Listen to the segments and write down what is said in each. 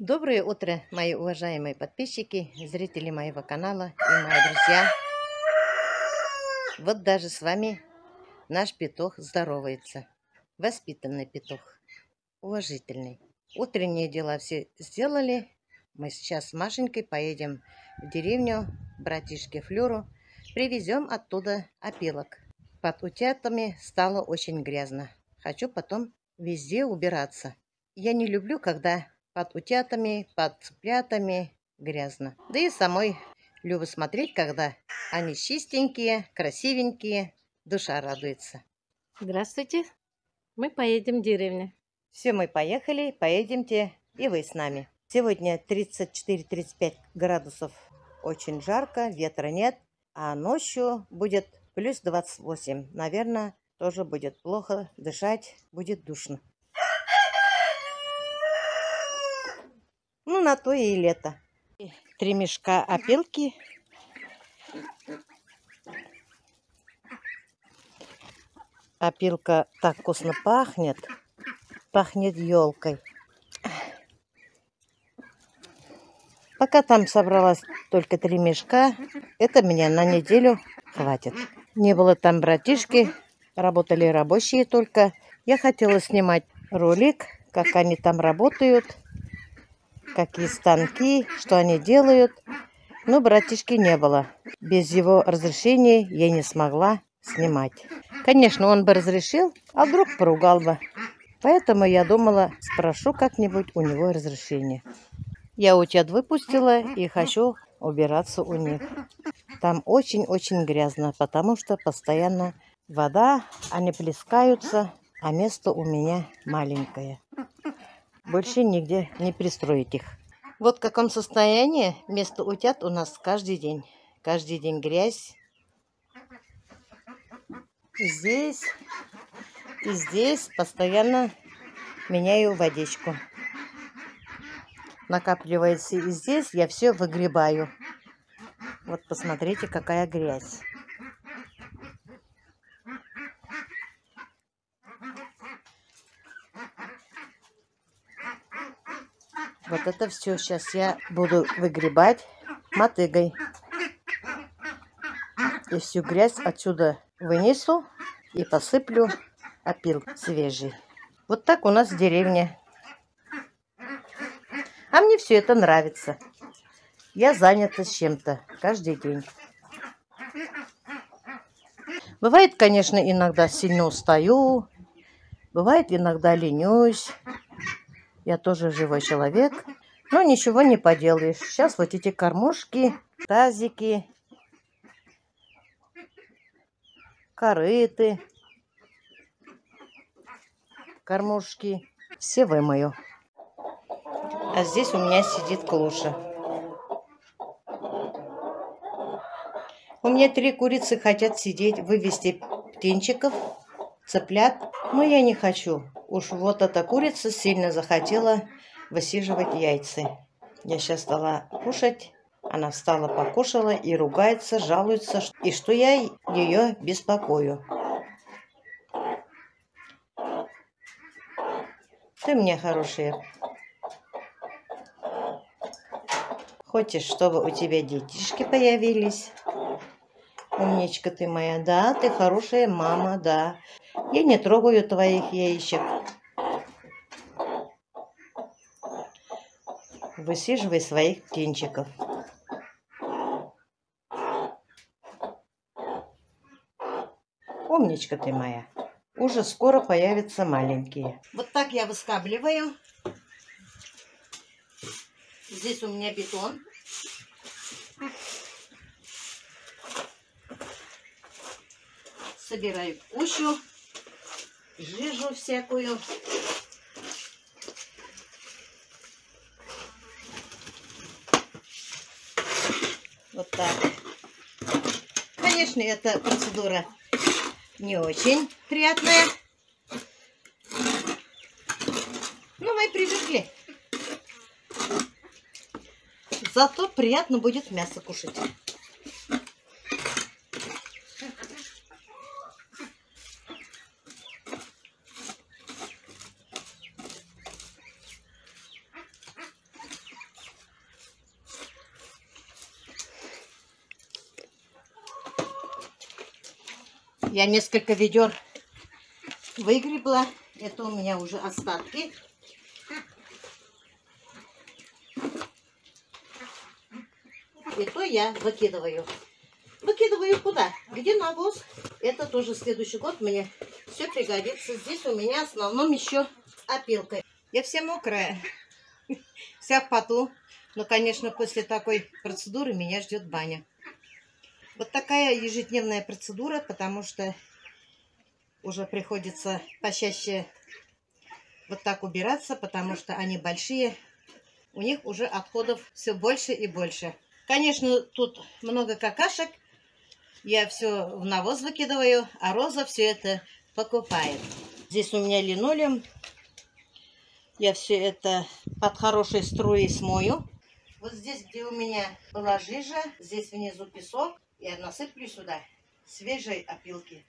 Доброе утро, мои уважаемые подписчики, зрители моего канала и мои друзья. Вот даже с вами наш петух здоровается. Воспитанный петух, уважительный. Утренние дела все сделали. Мы сейчас с Машенькой поедем в деревню братишке Флюру. Привезем оттуда опилок. Под утятами стало очень грязно. Хочу потом везде убираться. Я не люблю, когда под утятами, под цыплятами грязно. Да и самой люблю смотреть, когда они чистенькие, красивенькие. Душа радуется. Здравствуйте, мы поедем в деревню. Все, мы поехали, поедемте и вы с нами. Сегодня 34-35 градусов, очень жарко, ветра нет, а ночью будет плюс 28. Наверное, тоже будет плохо дышать, будет душно. Ну, на то и лето. 3 мешка опилки. Опилка так вкусно пахнет. Пахнет елкой. Пока там собралась только 3 мешка, это мне на неделю хватит. Не было там братишки, работали рабочие только. Я хотела снимать ролик, как они там работают, какие станки, что они делают. Но братишки не было. Без его разрешения я не смогла снимать. Конечно, он бы разрешил, а вдруг поругал бы. Поэтому я думала, спрошу как-нибудь у него разрешение. Я утят выпустила и хочу убираться у них. Там очень-очень грязно, потому что постоянно вода, они плескаются, а место у меня маленькое. Больше нигде не пристроить их. Вот в каком состоянии место утят у нас каждый день. Каждый день грязь. Здесь и здесь постоянно меняю водичку. Накапливается и здесь, я все выгребаю. Вот посмотрите, какая грязь. Вот это все сейчас я буду выгребать мотыгой. И всю грязь отсюда вынесу и посыплю опил свежий. Вот так у нас в деревне. А мне все это нравится. Я занята с чем-то каждый день. Бывает, конечно, иногда сильно устаю. Бывает, иногда ленюсь. Я тоже живой человек. Но ничего не поделаешь. Сейчас вот эти кормушки, тазики, корыты, кормушки. Все вымою. А здесь у меня сидит клуша. У меня 3 курицы хотят сидеть, вывести птенчиков, цыплят. Но я не хочу. Уж вот эта курица сильно захотела высиживать яйца. Я сейчас дала кушать. Она встала, покушала и ругается, жалуется, и что я ее беспокою. Ты мне хорошая. Хочешь, чтобы у тебя детишки появились? Умничка ты моя. Да, ты хорошая мама, да. Я не трогаю твоих яичек. Высиживай своих птенчиков. Умничка ты моя. Уже скоро появятся маленькие. Вот так я выскабливаю. Здесь у меня бетон. Собираю кучу, жижу всякую. Вот так. Конечно, эта процедура не очень приятная. Но мы привыкли. Зато приятно будет мясо кушать. Я несколько ведер выгребла. Это у меня уже остатки. И то я выкидываю. Выкидываю куда? Где навоз? Это тоже следующий год мне все пригодится. Здесь у меня в основном еще опилка. Я вся мокрая, вся в поту. Но, конечно, после такой процедуры меня ждет баня. Вот такая ежедневная процедура, потому что уже приходится почаще вот так убираться, потому что они большие. У них уже отходов все больше и больше. Конечно, тут много какашек. Я все в навоз выкидываю, а Роза все это покупает. Здесь у меня линолеум. Я все это под хорошей струей смою. Вот здесь, где у меня была жижа, здесь внизу песок. Я насыплю сюда свежей опилки.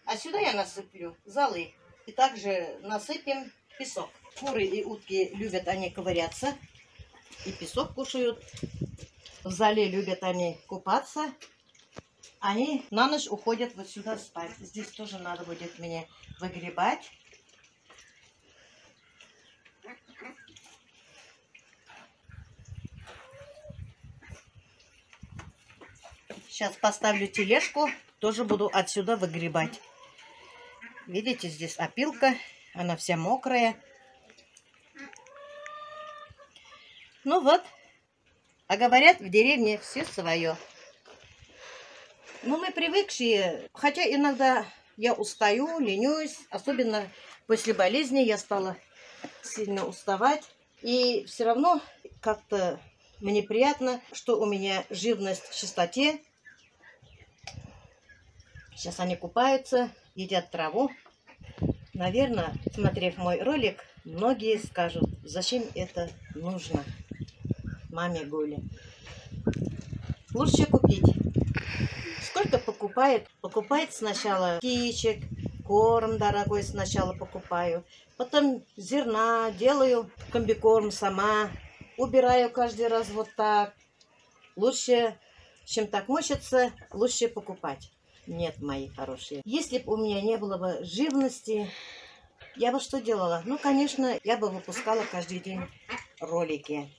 А сюда я насыплю золы. И также насыпем песок. Куры и утки любят они ковыряться. И песок кушают. В зале любят они купаться. Они на ночь уходят вот сюда спать. Здесь тоже надо будет мне выгребать. Сейчас поставлю тележку. Тоже буду отсюда выгребать. Видите, здесь опилка. Она вся мокрая. Ну вот. А говорят, в деревне все свое. Ну, мы привыкшие, хотя иногда я устаю, ленюсь, особенно после болезни я стала сильно уставать. И все равно как-то мне приятно, что у меня живность в чистоте. Сейчас они купаются, едят траву. Наверное, смотрев мой ролик, многие скажут, зачем это нужно маме Гуле. Лучше купить. Сколько покупает? Покупает сначала птичек, корм дорогой сначала покупаю. Потом зерна, делаю комбикорм сама. Убираю каждый раз вот так. Лучше, чем так мучиться, лучше покупать. Нет, мои хорошие. Если бы у меня не было бы живности, я бы что делала? Ну, конечно, я бы выпускала каждый день ролики.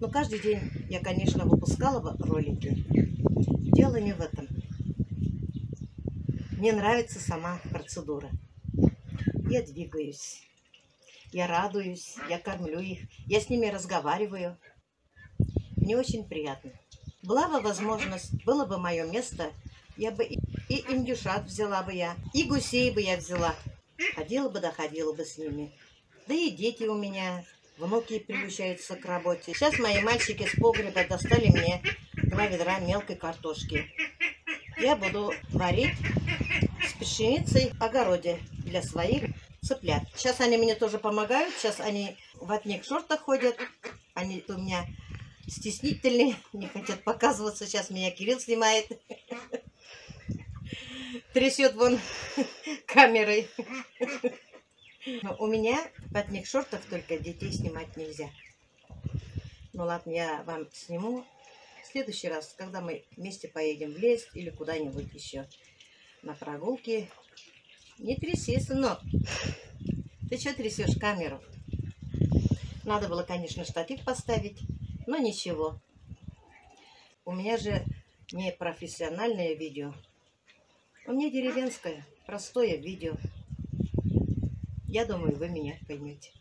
Но каждый день я, конечно, выпускала бы ролики. Дело не в этом. Мне нравится сама процедура. Я двигаюсь, я радуюсь, я кормлю их, я с ними разговариваю. Мне очень приятно. Была бы возможность, было бы мое место, я бы и индюшат взяла бы я, и гусей бы я взяла. Ходила бы, доходила бы с ними. Да и дети у меня, внуки приучаются к работе. Сейчас мои мальчики с погреба достали мне 2 ведра мелкой картошки. Я буду варить с пшеницей в огороде для своих цыплят. Сейчас они мне тоже помогают. Сейчас они в одних шортах ходят. Они у меня стеснительные, не хотят показываться. Сейчас меня Кирилл снимает. Трясет вон камерой. Но у меня в одних шортах только детей снимать нельзя. Ну ладно, я вам сниму в следующий раз, когда мы вместе поедем в лес или куда-нибудь еще на прогулке. Не тряси, сынок. Ты что трясешь камеру? Надо было, конечно, штатив поставить, но ничего. У меня же не профессиональное видео. У меня деревенское, простое видео. Я думаю, вы меня поймете.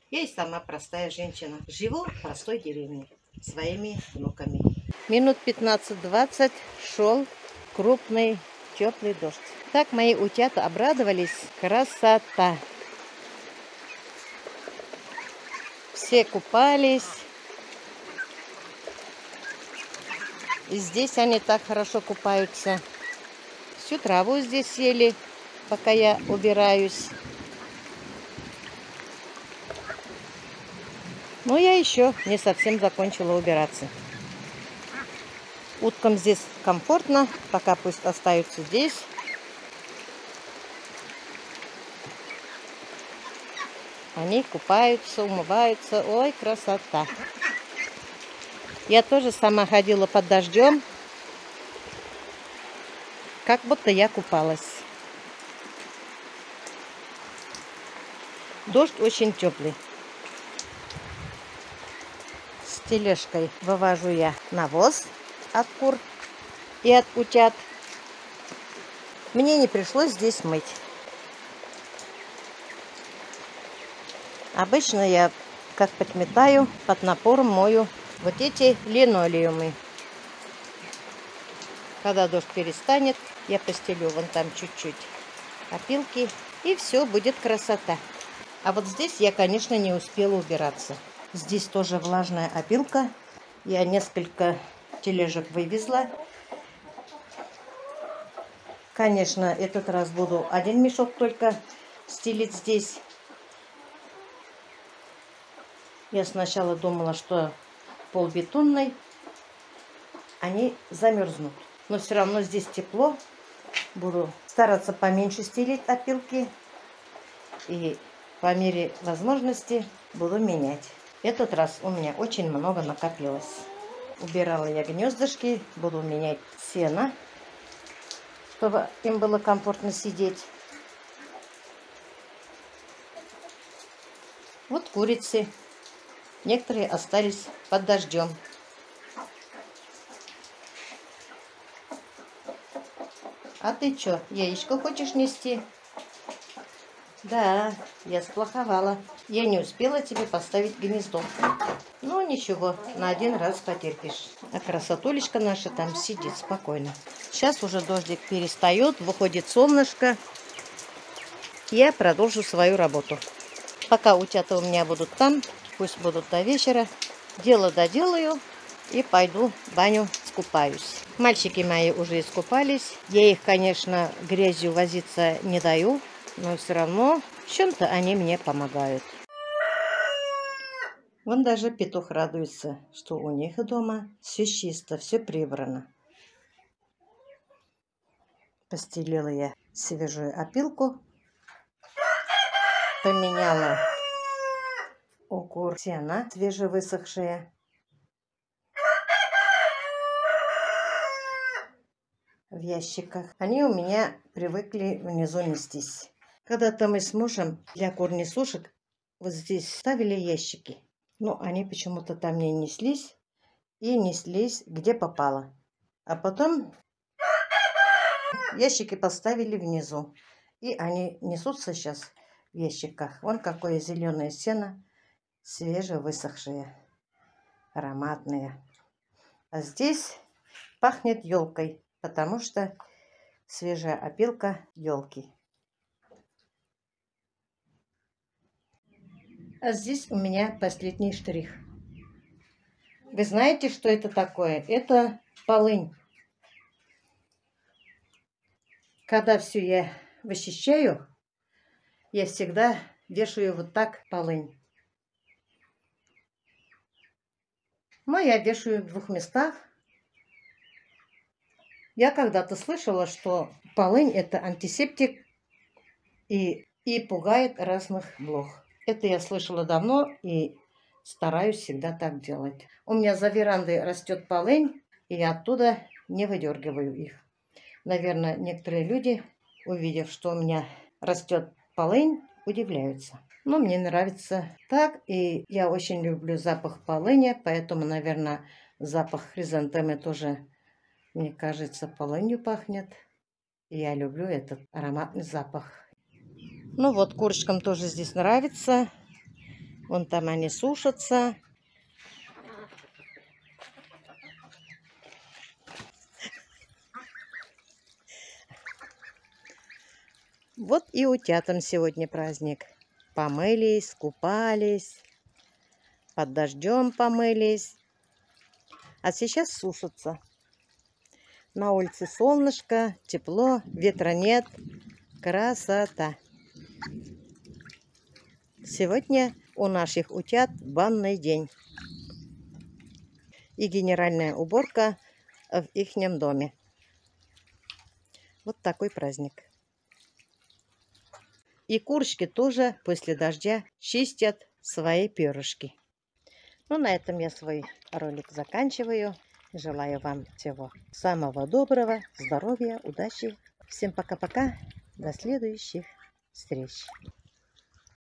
Я и сама простая женщина. Живу в простой деревне своими внуками. Минут 15-20 шел крупный теплый дождь. Так мои утята обрадовались. Красота! Все купались. И здесь они так хорошо купаются. Всю траву здесь съели, пока я убираюсь. Но я еще не совсем закончила убираться. Уткам здесь комфортно, пока пусть остаются здесь. Они купаются, умываются. Ой, красота! Я тоже сама ходила под дождем, как будто я купалась. Дождь очень теплый. С тележкой вывожу я навоз от кур и от утят. Мне не пришлось здесь мыть. Обычно я, как подметаю, под напором мою вот эти линолеумы. Когда дождь перестанет, я постелю вон там чуть-чуть опилки, и все, будет красота. А вот здесь я, конечно, не успела убираться. Здесь тоже влажная опилка. Я несколько тележек вывезла. Конечно, этот раз буду один мешок только стелить здесь. Я сначала думала, что полбетонный, они замерзнут. Но все равно здесь тепло. Буду стараться поменьше стелить опилки. И по мере возможности буду менять. Этот раз у меня очень много накопилось. Убирала я гнездышки, буду менять сено, чтобы им было комфортно сидеть. Вот курицы. Некоторые остались под дождем. А ты что, яичко хочешь нести? Да, я сплоховала. Я не успела тебе поставить гнездо. Ну ничего, на один раз потерпишь. А красотулечка наша там сидит спокойно. Сейчас уже дождик перестает, выходит солнышко. Я продолжу свою работу. Пока утята у меня будут там, пусть будут до вечера. Дело доделаю и пойду в баню скупаюсь. Мальчики мои уже искупались. Я их, конечно, грязью возиться не даю, но все равно в чем-то они мне помогают. Вон даже петух радуется, что у них дома все чисто, все прибрано. Постелила я свежую опилку, поменяла у кур сено свежевысохшее. В ящиках. Они у меня привыкли внизу нестись. Когда-то мы с мужем для кур несушек вот здесь ставили ящики. Но они почему-то там не неслись и неслись где попало. А потом ящики поставили внизу. И они несутся сейчас в ящиках. Вон какое зеленое сено, свежевысохшее, ароматное. А здесь пахнет елкой, потому что свежая опилка елки. А здесь у меня последний штрих. Вы знаете, что это такое? Это полынь. Когда все я вычищаю, я всегда вешаю вот так полынь. Но я вешаю в двух местах. Я когда-то слышала, что полынь это антисептик и пугает разных блох. Это я слышала давно и стараюсь всегда так делать. У меня за верандой растет полынь, и я оттуда не выдергиваю их. Наверное, некоторые люди, увидев, что у меня растет полынь, удивляются. Но мне нравится так, и я очень люблю запах полыни, поэтому, наверное, запах хризантемы тоже, мне кажется, полынью пахнет. И я люблю этот ароматный запах. Ну вот, курочкам тоже здесь нравится. Вон там они сушатся. Вот и утятам сегодня праздник. Помылись, купались, под дождем помылись. А сейчас сушатся. На улице солнышко, тепло, ветра нет. Красота. Сегодня у наших утят банный день. И генеральная уборка в ихнем доме. Вот такой праздник. И курочки тоже после дождя чистят свои перышки. Ну, на этом я свой ролик заканчиваю. Желаю вам всего самого доброго, здоровья, удачи. Всем пока-пока. До следующих встреч.